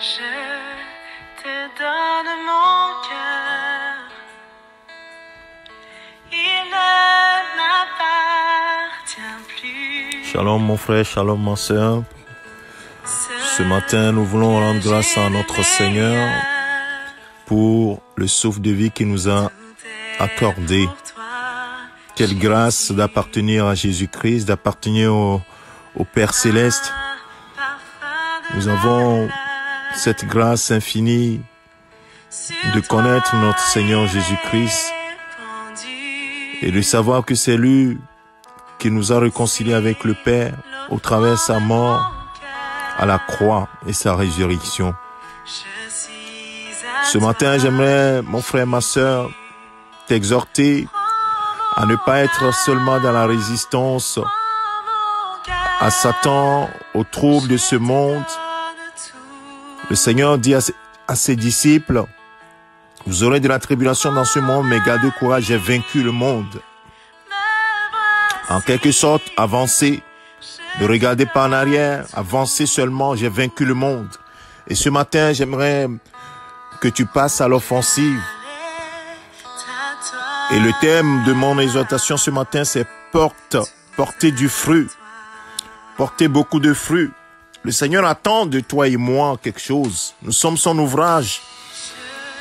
Je te donne mon cœur. Il ne m'appartient plus. Shalom mon frère, shalom ma sœur. Ce matin, nous voulons rendre grâce à notre Seigneur pour le souffle de vie qu'il nous a accordé. Quelle grâce d'appartenir à Jésus-Christ, d'appartenir au Père Céleste. Nous avons cette grâce infinie de connaître notre Seigneur Jésus-Christ et de savoir que c'est lui qui nous a réconciliés avec le Père au travers de sa mort à la croix et sa résurrection. Ce matin, j'aimerais, mon frère, ma sœur, t'exhorter à ne pas être seulement dans la résistance à Satan, aux troubles de ce monde. Le Seigneur dit à ses disciples, vous aurez de la tribulation dans ce monde, mais gardez courage, j'ai vaincu le monde. En quelque sorte, avancez. Ne regardez pas en arrière, avancez seulement, j'ai vaincu le monde. Et ce matin, j'aimerais que tu passes à l'offensive. Et le thème de mon exhortation ce matin, c'est porter du fruit. Porter beaucoup de fruits. Le Seigneur attend de toi et moi quelque chose. Nous sommes son ouvrage.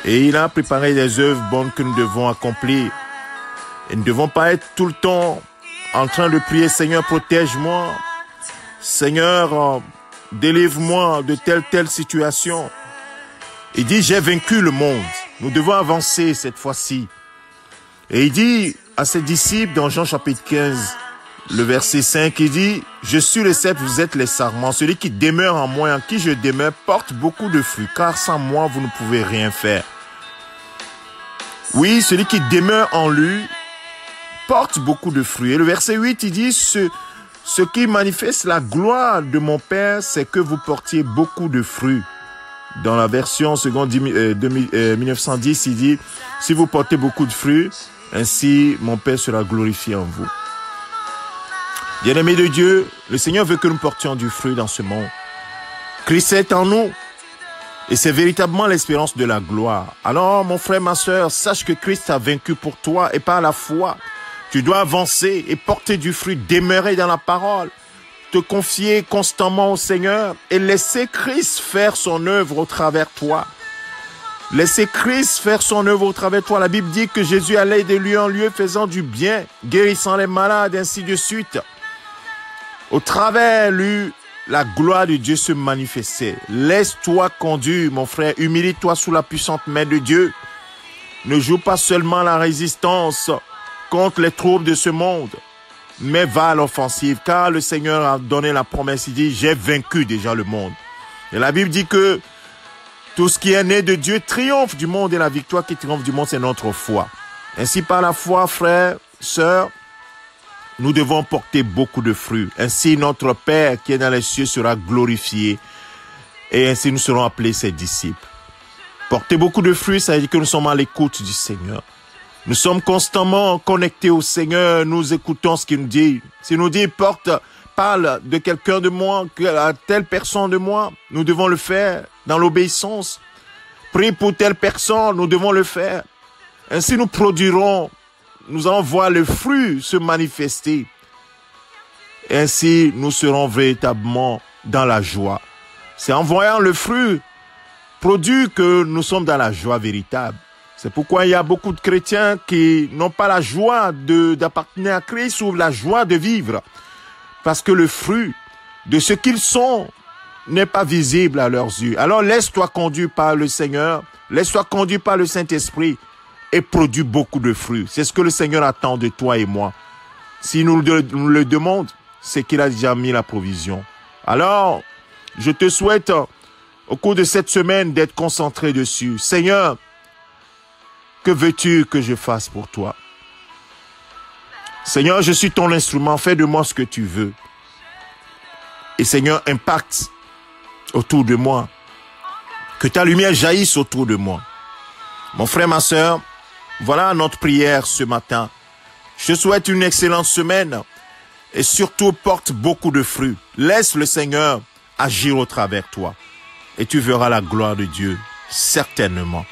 Et il a préparé des œuvres bonnes que nous devons accomplir. Et nous ne devons pas être tout le temps en train de prier, Seigneur, protège-moi. Seigneur, délivre-moi de telle situation. Il dit, j'ai vaincu le monde. Nous devons avancer cette fois-ci. Et il dit à ses disciples dans Jean chapitre 15, le verset 5, il dit, je suis le cep, vous êtes les sarments. Celui qui demeure en moi, en qui je demeure, porte beaucoup de fruits, car sans moi, vous ne pouvez rien faire. Oui, celui qui demeure en lui porte beaucoup de fruits. Et le verset 8, il dit, ce qui manifeste la gloire de mon Père, c'est que vous portiez beaucoup de fruits. Dans la version seconde 1910, il dit, si vous portez beaucoup de fruits, ainsi mon Père sera glorifié en vous. Bien-aimés de Dieu, le Seigneur veut que nous portions du fruit dans ce monde. Christ est en nous. Et c'est véritablement l'espérance de la gloire. Alors, mon frère, ma sœur, sache que Christ a vaincu pour toi et par la foi. Tu dois avancer et porter du fruit, demeurer dans la parole, te confier constamment au Seigneur et laisser Christ faire son œuvre au travers de toi. Laissez Christ faire son œuvre au travers de toi. La Bible dit que Jésus allait de lieu en lieu faisant du bien, guérissant les malades, ainsi de suite. Au travers lui, la gloire de Dieu se manifestait. Laisse-toi conduire, mon frère. Humilie-toi sous la puissante main de Dieu. Ne joue pas seulement la résistance contre les troubles de ce monde, mais va à l'offensive, car le Seigneur a donné la promesse. Il dit, j'ai vaincu déjà le monde. Et la Bible dit que tout ce qui est né de Dieu triomphe du monde, et la victoire qui triomphe du monde, c'est notre foi. Ainsi, par la foi, frères, sœurs, nous devons porter beaucoup de fruits. Ainsi, notre Père qui est dans les cieux sera glorifié. Et ainsi, nous serons appelés ses disciples. Porter beaucoup de fruits, ça veut dire que nous sommes à l'écoute du Seigneur. Nous sommes constamment connectés au Seigneur. Nous écoutons ce qu'il nous dit. S'il nous dit, parle de quelqu'un de moi, à telle personne de moi, nous devons le faire dans l'obéissance. Prie pour telle personne, nous devons le faire. Ainsi, nous produirons. Nous allons voir le fruit se manifester. Ainsi, nous serons véritablement dans la joie. C'est en voyant le fruit produit que nous sommes dans la joie véritable. C'est pourquoi il y a beaucoup de chrétiens qui n'ont pas la joie d'appartenir à Christ ou la joie de vivre. Parce que le fruit de ce qu'ils sont n'est pas visible à leurs yeux. Alors laisse-toi conduire par le Seigneur, laisse-toi conduire par le Saint-Esprit. Et produit beaucoup de fruits. C'est ce que le Seigneur attend de toi et moi. Si nous le demandons, c'est qu'il a déjà mis la provision. Alors, je te souhaite, au cours de cette semaine, d'être concentré dessus. Seigneur, que veux-tu que je fasse pour toi? Seigneur, je suis ton instrument. Fais de moi ce que tu veux. Et Seigneur, impacte autour de moi. Que ta lumière jaillisse autour de moi. Mon frère, ma sœur, voilà notre prière ce matin. Je te souhaite une excellente semaine et surtout porte beaucoup de fruits. Laisse le Seigneur agir au travers de toi. et tu verras la gloire de Dieu, certainement.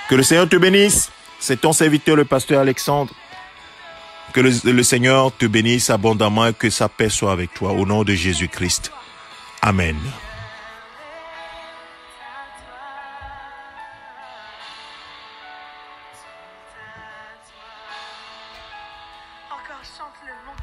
Que le Seigneur te bénisse. C'est ton serviteur, le pasteur Alexandre. Que le Seigneur te bénisse abondamment et que sa paix soit avec toi. Au nom de Jésus-Christ. Amen. Encore chante le mon cœur.